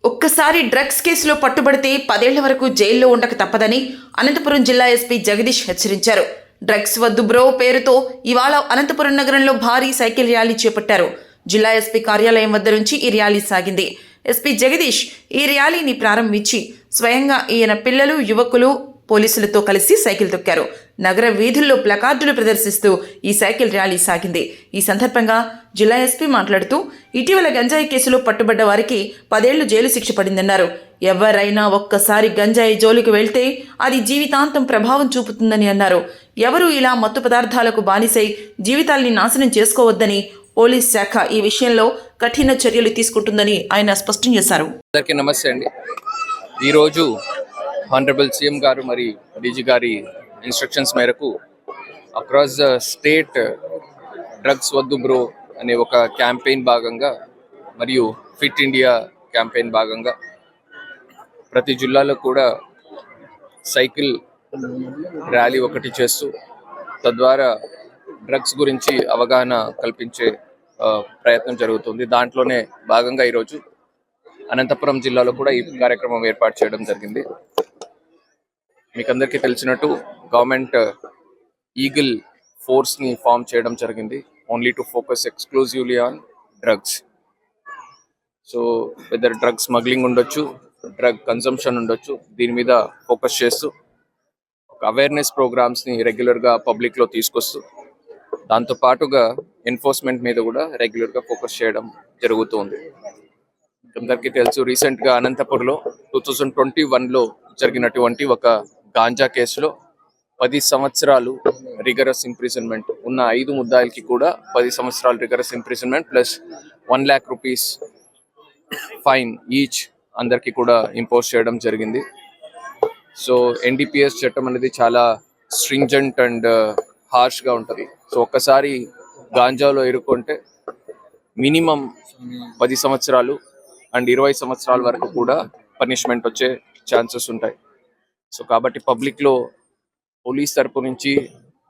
ఒక్కసారి డ్రగ్స్ కేసులో పట్టుబడితే 10 ఏళ్ల వరకు జైల్లో ఉండక తప్పదని అనంతపురం జిల్లా ఎస్పీ జగదీష్ హెచ్చరించారు. డ్రగ్స్ వద్దు బ్రో పేరుతో ఇవాళ అనంతపురం నగరంలో భారీ సైకిల్ ర్యాలీ చేపట్టారు. జిల్లా ఎస్పీ కార్యాలయం వద్ద నుంచి ఈ ర్యాలీ సాగింది. ఎస్పీ జగదీష్ ఈ ర్యాలీని ప్రారంభించి స్వయంగా ఈయన పిల్లలు, యువకులు పోలీసులతో కలిసి సైకిల్ తొక్కారు. నగర వీధుల్లో ప్లకార్డులు ప్రదర్శిస్తూ ఈ సైకిల్ ర్యాలీ సాగింది. ఈ సందర్భంగా జిల్లా ఎస్పీ మాట్లాడుతూ ఇటీవల గంజాయి కేసులో పట్టుబడ్డ వారికి 10 ఏళ్లు జైలు శిక్ష పడిందన్నారు. ఎవరైనా ఒక్కసారి గంజాయి జోలికి వెళ్తే అది జీవితాంతం ప్రభావం చూపుతుందని అన్నారు. ఎవరూ ఇలా మత్తు పదార్థాలకు బానిసై జీవితాల్ని నాశనం చేసుకోవద్దని పోలీస్ శాఖ ఈ విషయంలో కఠిన చర్యలు తీసుకుంటుందని ఆయన స్పష్టం చేశారు. అందరికీ నమస్తే అండి. ఈరోజు హానరబుల్ సీఎం గారు మరి డీజీ గారి ఇన్స్ట్రక్షన్స్ మేరకు అక్రాస్ ద స్టేట్ డ్రగ్స్ వద్దు బ్రో అనే ఒక క్యాంపెయిన్ భాగంగా మరియు ఫిట్ ఇండియా క్యాంపెయిన్ భాగంగా ప్రతి జిల్లాలో కూడా సైకిల్ ర్యాలీ ఒకటి చేస్తూ తద్వారా డ్రగ్స్ గురించి అవగాహన కల్పించే ప్రయత్నం జరుగుతుంది. దాంట్లోనే భాగంగా ఈరోజు అనంతపురం జిల్లాలో కూడా ఈ కార్యక్రమం ఏర్పాటు చేయడం జరిగింది. మీకు అందరికీ తెలిసినట్టు గవర్నమెంట్ ఈగిల్ ఫోర్స్ని ఫామ్ చేయడం జరిగింది, only to focus exclusively on drugs. So whether drug smuggling ఉండొచ్చు, డ్రగ్ కన్సంప్షన్ ఉండొచ్చు, దీని మీద ఫోకస్ చేస్తూ ఒక అవేర్నెస్ ప్రోగ్రామ్స్ని రెగ్యులర్గా పబ్లిక్లో తీసుకొస్తూ దాంతోపాటుగా ఎన్ఫోర్స్మెంట్ మీద కూడా రెగ్యులర్గా ఫోకస్ చేయడం జరుగుతుంది. అందరికీ తెలుసు, రీసెంట్గా అనంతపురంలో 2021లో జరిగినటువంటి ఒక గాంజా కేసులో 10 సంవత్సరాలు రిగరస్ ఇంప్రిజన్మెంట్ ఉన్న 5 ముద్దాయిలకి కూడా 10 సంవత్సరాలు rigorous imprisonment plus 1 lakh rupees fine each అందరికీ కూడా ఇంపోజ్ చేయడం జరిగింది. సో ఎన్డీపీఎస్ చట్టం అనేది చాలా స్ట్రింజెంట్ అండ్ హార్ష్గా ఉంటుంది. సో ఒక్కసారి గాంజాలో ఇరుక్కుంటే మినిమం 10 సంవత్సరాలు అండ్ 20 సంవత్సరాల వరకు కూడా పనిష్మెంట్ వచ్చే ఛాన్సెస్ ఉంటాయి. సో కాబట్టి పబ్లిక్లో పోలీస్ తరపు నుంచి,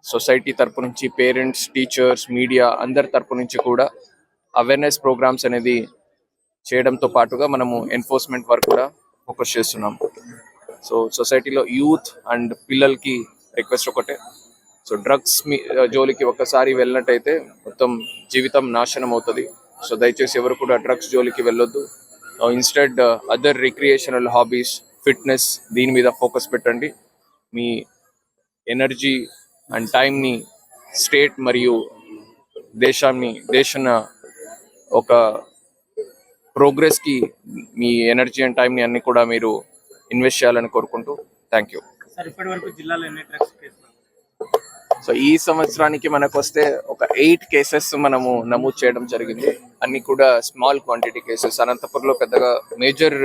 సొసైటీ తరపు నుంచి, పేరెంట్స్, టీచర్స్, మీడియా అందరి తరపు నుంచి కూడా అవేర్నెస్ ప్రోగ్రామ్స్ అనేది చేయడంతో పాటుగా మనము ఎన్ఫోర్స్మెంట్ వర్క్ కూడా ఫోకస్ చేస్తున్నాం. సో సొసైటీలో యూత్ అండ్ పిల్లలకి రిక్వెస్ట్ ఒకటే, సో డ్రగ్స్ జోలికి ఒక్కసారి వెళ్ళినట్టయితే మొత్తం జీవితం నాశనం అవుతుంది. సో దయచేసి ఎవరు కూడా డ్రగ్స్ జోలికి వెళ్ళొద్దు. Instead other recreational hobbies, fitness, దీని మీద ఫోకస్ పెట్టండి. మీ ఎనర్జీ అండ్ టైంని స్టేట్ మరియు దేశం ఒక ప్రోగ్రెస్కి మీ ఎనర్జీ అండ్ టైంని అన్ని కూడా మీరు ఇన్వెస్ట్ చేయాలని కోరుకుంటూ థ్యాంక్ యూ. సో ఈ సంవత్సరానికి మనకు వస్తే ఒక 8 కేసెస్ మనము నమోదు చేయడం జరిగింది. అన్ని కూడా స్మాల్ క్వాంటిటీ కేసెస్. అనంతపురంలో పెద్దగా మేజర్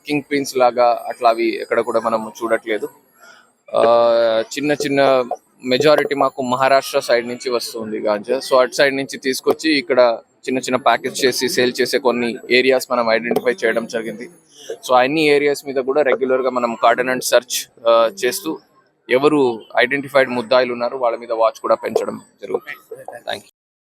కింగ్ పిన్స్ లాగా అట్లా అవి ఎక్కడ కూడా మనము చూడట్లేదు. చిన్న చిన్న మెజారిటీ మాకు మహారాష్ట్ర సైడ్ నుంచి వస్తుంది గాంజా. సో అటు సైడ్ నుంచి తీసుకొచ్చి ఇక్కడ చిన్న చిన్న ప్యాకేజ్ చేసి సేల్ చేసే కొన్ని ఏరియాస్ మనం ఐడెంటిఫై చేయడం జరిగింది. సో అన్ని ఏరియాస్ మీద కూడా రెగ్యులర్గా మనం కార్డన్ అండ్ సర్చ్ చేస్తూ ఎవరు ఐడెంటిఫైడ్ ముద్దాయిలు ఉన్నారో వాళ్ళ మీద వాచ్ కూడా పెంచడం జరుగుతుంది. Thank you.